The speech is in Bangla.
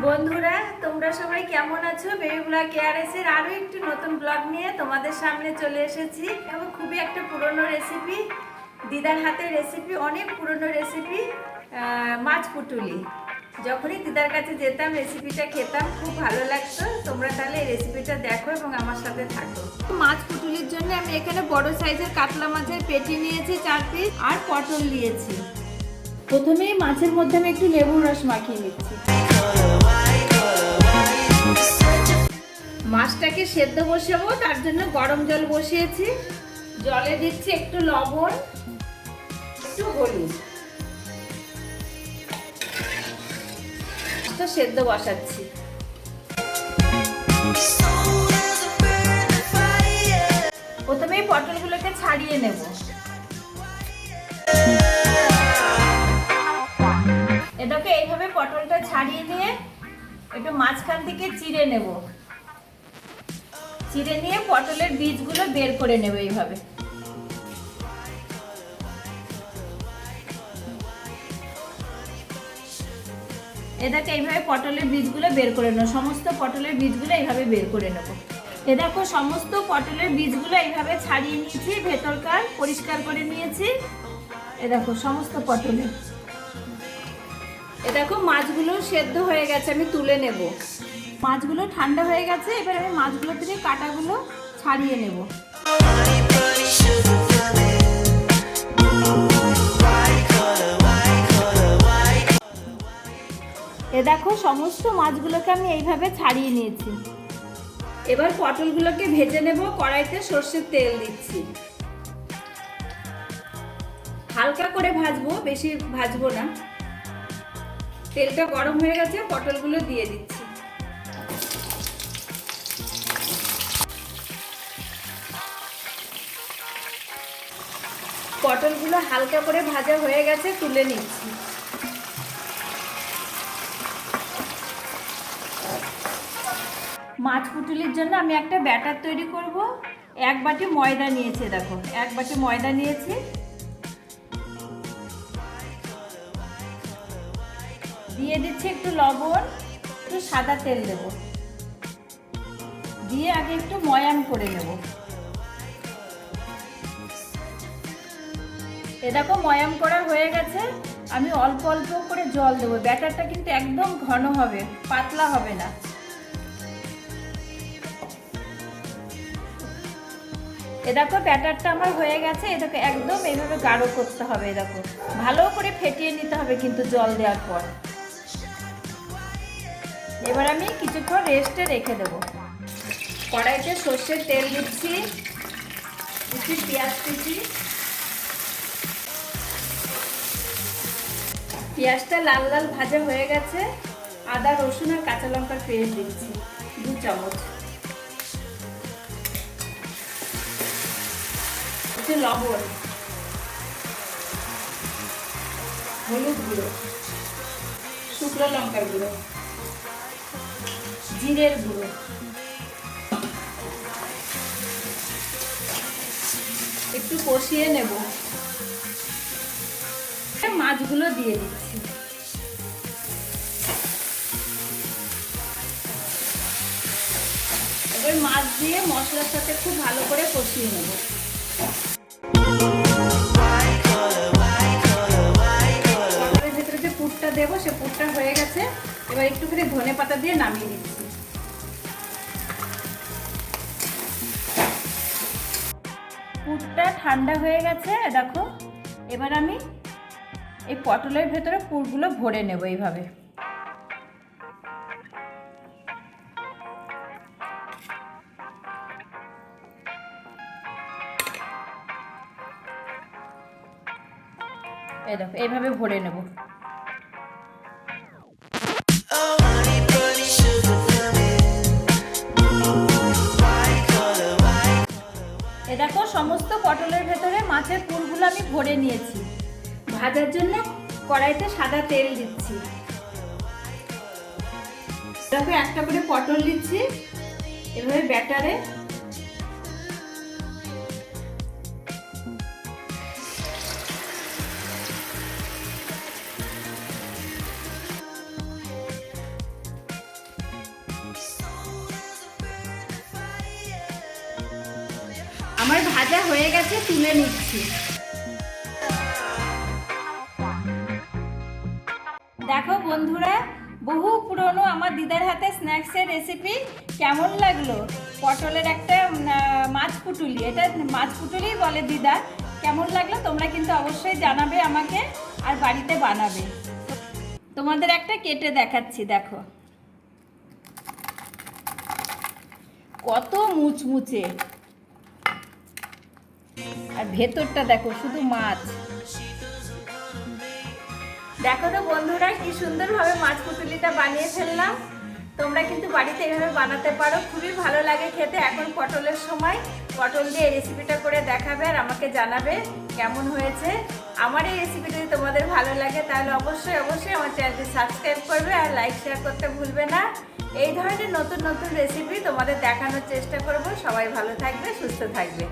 বন্ধুরা, তোমরা সবাই কেমন আছো? বেবি ব্লগ কেয়ারএস এর আরো একটি নতুন ব্লগ নিয়ে তোমাদের সামনে চলে এসেছি। এবং খুবই একটা পুরনো রেসিপি, দিদার হাতের রেসিপি, অনেক পুরনো রেসিপি, মাছ পুটুলি। যখনই দিদার কাছে যেতাম রেসিপিটা খেতাম, খুব ভালো লাগতো। তোমরা তাহলে এই রেসিপিটা দেখো এবং আমার সাথে থাকো। মাছ পুটুলির জন্য আমি এখানে বড় সাইজের কাতলা মাছের পেটি নিয়েছি 4 পিস, আর পটল নিয়েছি। প্রথমেই মাছের মধ্যে আমি একটু লেবুর রস মাখিয়ে নিচ্ছি। মাছটাকে সেদ্ধ বসাবো, তার জন্য গরম জল বসিয়েছি। জলে দিচ্ছি একটু লবণ, একটু হলুদ। মাছটা সেদ্ধ বসাচ্ছি। প্রথমে এই পটলগুলোকে ছাড়িয়ে নেব। এটাকে এইভাবে পটলটা ছাড়িয়ে নিয়ে একটু মাঝখান থেকে চিড়ে নেব। চিড়ে নিয়ে পটলের বীজগুলো বের করে নেব এইভাবে। এটাকে এইভাবে পটলের বীজগুলো বের করে নেব। সমস্ত পটলের বীজগুলো এইভাবে বের করে নেব। এ দেখো, সমস্ত পটলের বীজগুলো এইভাবে ছাড়িয়ে নিয়েছি, ভেতরকার পরিষ্কার করে নিয়েছি। এ দেখো সমস্ত পটলের। এ দেখো মাছগুলো সেদ্ধ হয়ে গেছে, আমি তুলে নেব। মাছগুলো ঠান্ডা হয়ে গেছে, এবার আমি মাছগুলো থেকে কাঁটাগুলো ছাড়িয়ে নেব। এ দেখো সমস্ত মাছগুলোকে আমি এইভাবে ছাড়িয়ে নিয়েছি। এবার পটলগুলোকে ভেজে নেব। কড়াইতে সর্ষের তেল দিচ্ছি। হালকা করে ভাজবো, বেশি ভাজবো না। তেলটা গরম হয়ে গেছে, পটলগুলো দিয়ে দিচ্ছি। পটলগুলো হালকা করে ভাজা হয়ে গেছে, তুলে নিচ্ছি। মাছ পুটুলির জন্য আমি একটা ব্যাটার তৈরি করব। 1 বাটি ময়দা নিয়েছি, দেখো 1 বাটি ময়দা নিয়েছি। দিয়ে দিচ্ছি একটু লবণ, একটু সাদা তেল দেব। দিয়ে আগে একটু ময়াম করে নেব। এ দেখো ময়াম করা হয়ে গেছে। আমি অল্প অল্প করে জল দেবো। ব্যাটারটা কিন্তু একদম ঘন হবে, পাতলা হবে না। এ দেখো ব্যাটারটা আমার হয়ে গেছে। এটাকে একদম এইভাবে গাঢ় করতে হবে। এ দেখো ভালো করে ফেটিয়ে নিতে হবে কিন্তু জল দেওয়ার পর। এবার আমি কিছুক্ষণ রেস্টে রেখে দেবো। কড়াইতে সর্ষের তেল দিচ্ছি, একটু পেঁয়াজ কুচি। পেঁয়াজটা লাল লাল ভাজা হয়ে গেছে। আদা, রসুন আর কাঁচা লঙ্কার পেস্ট দিচ্ছি 2 চামচ। একটু লবণ, হলুদ গুঁড়ো, শুকনো লঙ্কার গুঁড়ো, জিরের গুঁড়ো। একটু কষিয়ে নেব। মাছগুলো দিয়ে দিচ্ছি। এবার মাছ দিয়ে মশলার সাথে খুব ভালো করে কষিয়ে নেব। পটলের ভেতরে যে পুরটা দেবো, সে পুরটা হয়ে গেছে। এবার একটুখানি ধনেপাতা দিয়ে নামিয়ে দিচ্ছি। পুরটা ঠান্ডা হয়ে গেছে, দেখো। এবার আমি এই পটলের ভেতরে পুরগুলো ভরে নেব এইভাবে। এই দেখো এইভাবে ভরে নেব। এ দেখো সমস্ত পটলের ভেতরে মাছের পুরগুলো আমি ভরে নিয়েছি। ভাজার জন্য কড়াইতে সাদা তেল দিচ্ছি। দেখো একটা করে পটল দিচ্ছি এভাবে ব্যাটারে। আমার ভাজা হয়ে গেছে, তুলে নিচ্ছি। দেখো বন্ধুরা, বহু পুরনো আমার দিদার হাতে স্ন্যাক্সের রেসিপি কেমন লাগলো? পটলের একটা মাছ পুটুলি, এটা মাছ পুটুলি বলে দিদা। কেমন লাগলো তোমরা কিন্তু অবশ্যই জানাবে আমাকে, আর বাড়িতে বানাবে। তোমাদের একটা কেটে দেখাচ্ছি, দেখো কত মুচমুচে, আর ভেতরটা দেখো শুধু মাছ। দেখো তো বন্ধুরা, কি সুন্দরভাবে মাছ পুটুলিটা বানিয়ে ফেললাম। তোমরা কিন্তু বাড়িতে এভাবে বানাতে পারো, খুবই ভালো লাগে খেতে। এখন পটলের সময়, পটল দিয়ে এই রেসিপিটা করে দেখাবে আর আমাকে জানাবে কেমন হয়েছে। আমার এই রেসিপিটা যদি তোমাদের ভালো লাগে তাহলে অবশ্যই অবশ্যই আমার চ্যানেলটি সাবস্ক্রাইব করবে আর লাইক শেয়ার করতে ভুলবে না। এই ধরনের নতুন নতুন রেসিপি তোমাদের দেখানোর চেষ্টা করব। সবাই ভালো থাকবে, সুস্থ থাকবে।